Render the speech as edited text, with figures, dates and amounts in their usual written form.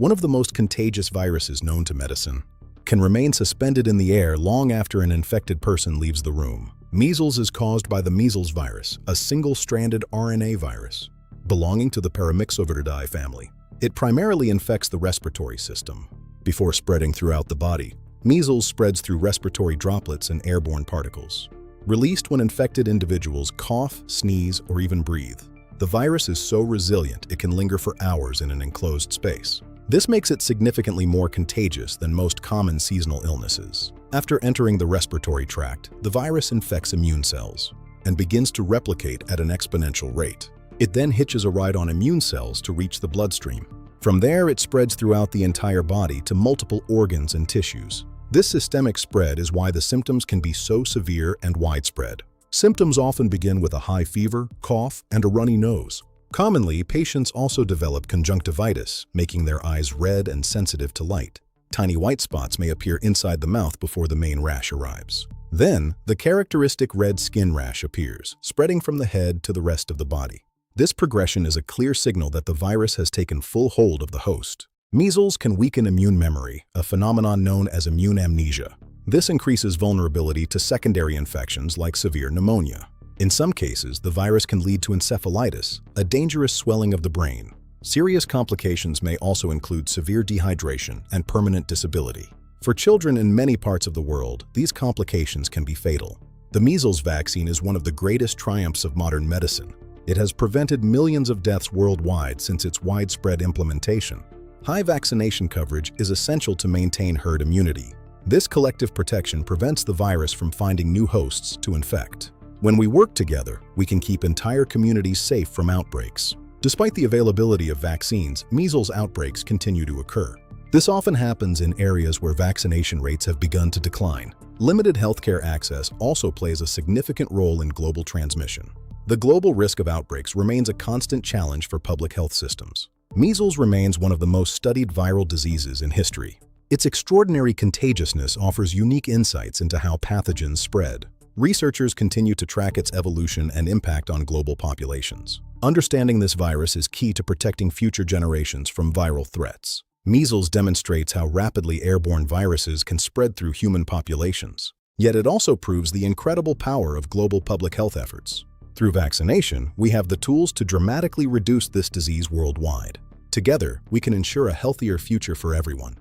one of the most contagious viruses known to medicine, can remain suspended in the air long after an infected person leaves the room. Measles is caused by the measles virus, a single-stranded RNA virus belonging to the Paramyxovirus family. It primarily infects the respiratory system before spreading throughout the body. Measles spreads through respiratory droplets and airborne particles, released when infected individuals cough, sneeze, or even breathe. The virus is so resilient it can linger for hours in an enclosed space. This makes it significantly more contagious than most common seasonal illnesses. After entering the respiratory tract, the virus infects immune cells and begins to replicate at an exponential rate. It then hitches a ride on immune cells to reach the bloodstream. From there, it spreads throughout the entire body to multiple organs and tissues. This systemic spread is why the symptoms can be so severe and widespread. Symptoms often begin with a high fever, cough, and a runny nose. Commonly, patients also develop conjunctivitis, making their eyes red and sensitive to light. Tiny white spots may appear inside the mouth before the main rash arrives. Then, the characteristic red skin rash appears, spreading from the head to the rest of the body. This progression is a clear signal that the virus has taken full hold of the host. Measles can weaken immune memory, a phenomenon known as immune amnesia. This increases vulnerability to secondary infections like severe pneumonia. In some cases, the virus can lead to encephalitis, a dangerous swelling of the brain. Serious complications may also include severe dehydration and permanent disability. For children in many parts of the world, these complications can be fatal. The measles vaccine is one of the greatest triumphs of modern medicine. It has prevented millions of deaths worldwide since its widespread implementation. High vaccination coverage is essential to maintain herd immunity. This collective protection prevents the virus from finding new hosts to infect. When we work together, we can keep entire communities safe from outbreaks. Despite the availability of vaccines, measles outbreaks continue to occur. This often happens in areas where vaccination rates have begun to decline. Limited healthcare access also plays a significant role in global transmission. The global risk of outbreaks remains a constant challenge for public health systems. Measles remains one of the most studied viral diseases in history. Its extraordinary contagiousness offers unique insights into how pathogens spread. Researchers continue to track its evolution and impact on global populations. Understanding this virus is key to protecting future generations from viral threats. Measles demonstrates how rapidly airborne viruses can spread through human populations. Yet it also proves the incredible power of global public health efforts. Through vaccination, we have the tools to dramatically reduce this disease worldwide. Together, we can ensure a healthier future for everyone.